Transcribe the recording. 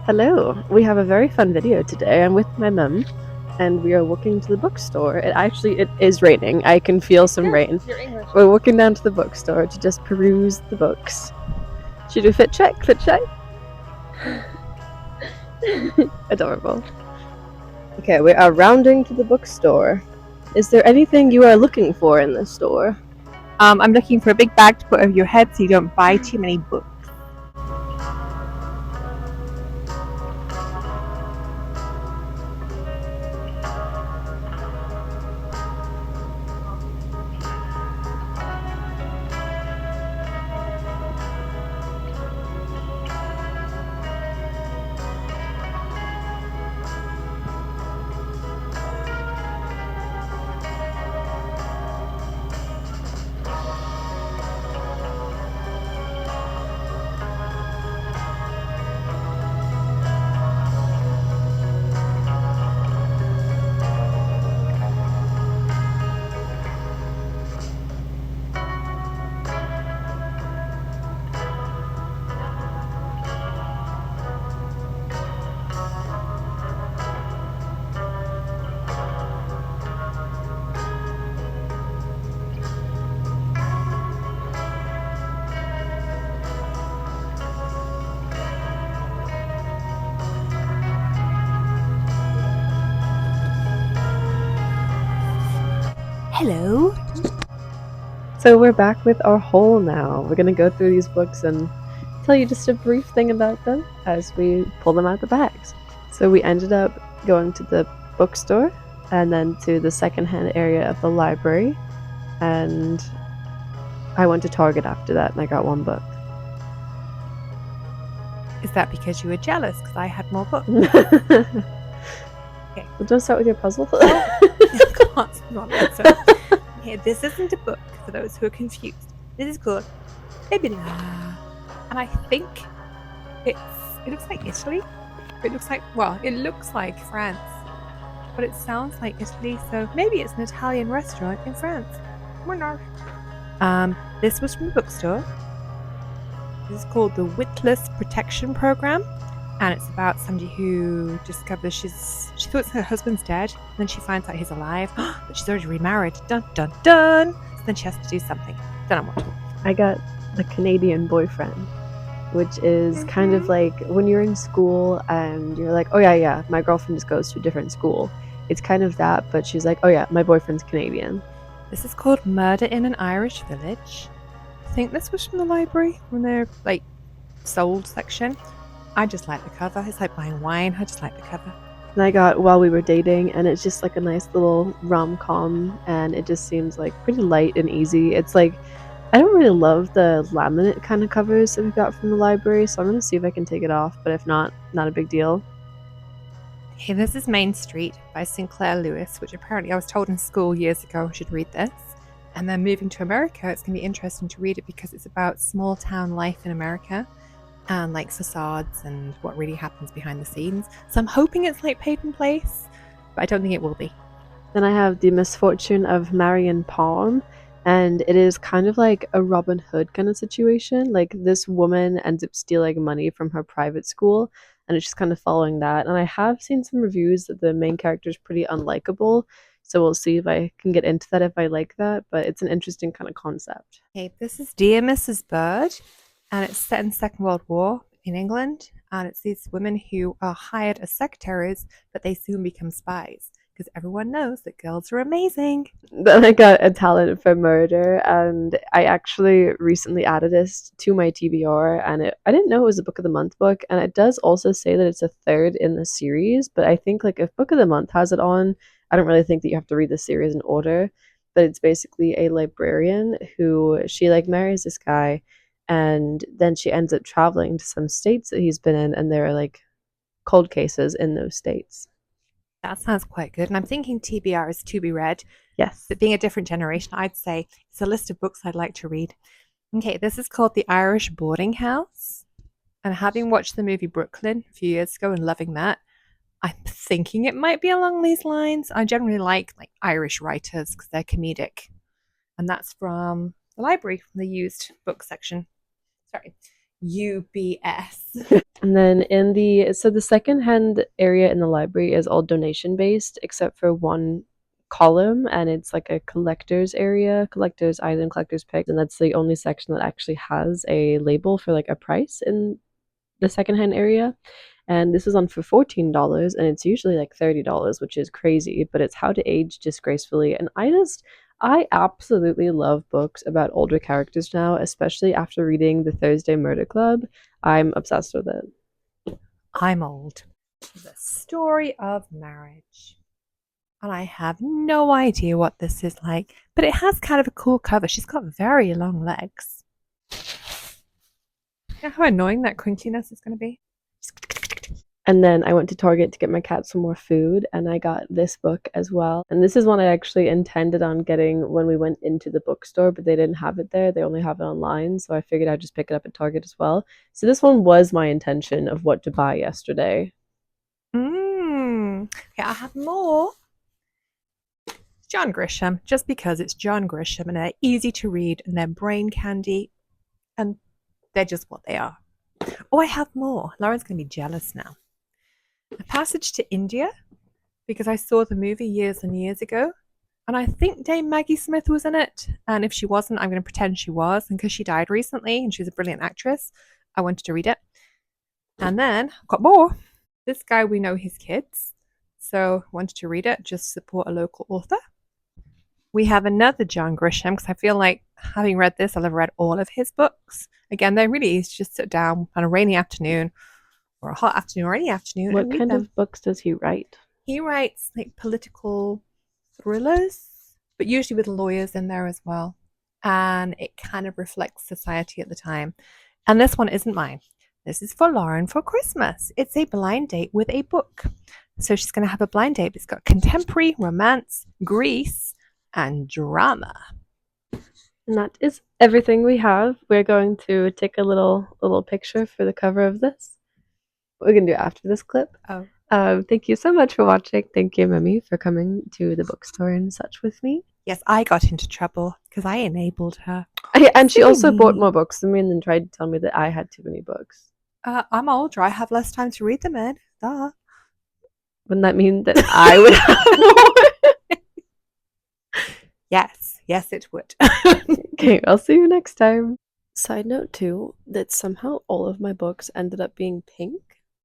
Hello, we have a very fun video today. I'm with my mum and we are walking to the bookstore. It is raining. I can feel some rain. You're English. We're walking down to the bookstore to just peruse the books. Should we do fit check? Fit check? Adorable. Okay, we are rounding to the bookstore. Is there anything you are looking for in this store? I'm looking for a big bag to put over your head so you don't buy too many books. Hello. So we're back with our haul now. We're gonna go through these books and tell you just a brief thing about them as we pull them out of the bags. So we ended up going to the bookstore and then to the secondhand area of the library, and I went to Target after that and I got one book. Is that because you were jealous because I had more books? Okay. Well, don't start with your puzzle. Okay, this isn't a book for those who are confused. This is called Bibila. And I think it looks like Italy. It looks like France. But it sounds like Italy, so maybe it's an Italian restaurant in France. Why not? This was from the bookstore. This is called the Witless Protection Program, and it's about somebody who discovers she thought her husband's dead, and then she finds out he's alive, but she's already remarried. Dun dun dun. So then she has to do something. Don't know what. I got the Canadian boyfriend, which is kind of like when you're in school and you're like, oh yeah, my girlfriend just goes to a different school. It's kind of that, but she's like, oh yeah, my boyfriend's Canadian. This is called Murder in an Irish Village. I think this was from the library when they're like sold section. I just like the cover. It's like buying wine. I just like the cover. And I got While We Were Dating, and it's just like a nice little rom-com, and it just seems like pretty light and easy. It's like, I don't really love the laminate kind of covers that we got from the library, so I'm going to see if I can take it off, but if not a big deal. Okay, this is Main Street by Sinclair Lewis, which apparently I was told in school years ago I should read this. And then moving to America, it's going to be interesting to read it because it's about small town life in America and like facades and what really happens behind the scenes. So I'm hoping it's like Peyton Place, but I don't think it will be. Then I have The Misfortune of Marion Palm, and it is kind of like a Robin Hood kind of situation. Like, this woman ends up stealing money from her private school, and it's just kind of following that. And I have seen some reviews that the main character is pretty unlikable, so we'll see if I can get into that if I like that, but it's an interesting kind of concept. Okay, this is Dear Mrs. Bird, and it's set in Second World War in England, and it's these women who are hired as secretaries, but they soon become spies because everyone knows that girls are amazing. Then I got A Talent for Murder, and I actually recently added this to my TBR, and I didn't know it was a Book of the Month book, and it does also say that it's a third in the series, but I think like if Book of the Month has it on, I don't really think that you have to read the series in order, but it's basically a librarian who she like marries this guy, and then she ends up traveling to some states that he's been in, and there are like cold cases in those states. That sounds quite good. And I'm thinking TBR is to be read. Yes. But being a different generation, I'd say it's a list of books I'd like to read. Okay, this is called The Irish Boarding House. And having watched the movie Brooklyn a few years ago and loving that, I'm thinking it might be along these lines. I generally like Irish writers because they're comedic. And that's from the library, from the used book section. Sorry. UBS. And then the secondhand area in the library is all donation based except for one column, and it's like a collector's area, collector's item, collector's pick, and that's the only section that actually has a label for like a price in the secondhand area. And this was on for $14, and it's usually like $30, which is crazy, but it's How to Age Disgracefully. And I absolutely love books about older characters now, especially after reading The Thursday Murder Club. I'm obsessed with it. I'm old. The Story of Marriage. And I have no idea what this is like, but it has kind of a cool cover. She's got very long legs. You know how annoying that crinkliness is going to be? And then I went to Target to get my cat some more food, and I got this book as well. And this is one I actually intended on getting when we went into the bookstore, but they didn't have it there. They only have it online, so I figured I'd just pick it up at Target as well. So this one was my intention of what to buy yesterday. Okay, I have more. John Grisham, just because it's John Grisham and they're easy to read and they're brain candy and they're just what they are. Oh, I have more. Lauren's going to be jealous now. A Passage to India, because I saw the movie years and years ago, and I think Dame Maggie Smith was in it. And if she wasn't, I'm going to pretend she was. And because she died recently and she's a brilliant actress, I wanted to read it. And then I've got more. This guy, we know his kids, so wanted to read it, just support a local author. We have another John Grisham, because I feel like having read this, I'll have read all of his books. Again, they're really easy to just sit down on a rainy afternoon or a hot afternoon or any afternoon What and read kind them. of books does he write? He writes like political thrillers, but usually with lawyers in there as well. And it kind of reflects society at the time. And this one isn't mine. This is for Lauren for Christmas. It's a blind date with a book. So she's going to have a blind date. It's got contemporary, romance, Greece, and drama. And that is everything we have. We're going to take a little picture for the cover of this. We're going to do after this clip. Thank you so much for watching. Thank you, Mimi, for coming to the bookstore and such with me. Yes, I got into trouble because I enabled her. And she also bought more books than me and then tried to tell me that I had too many books. I'm older. I have less time to read them in. Duh. Wouldn't that mean that I would have more? Yes, it would. Okay, I'll see you next time. Side note too, that somehow all of my books ended up being pink,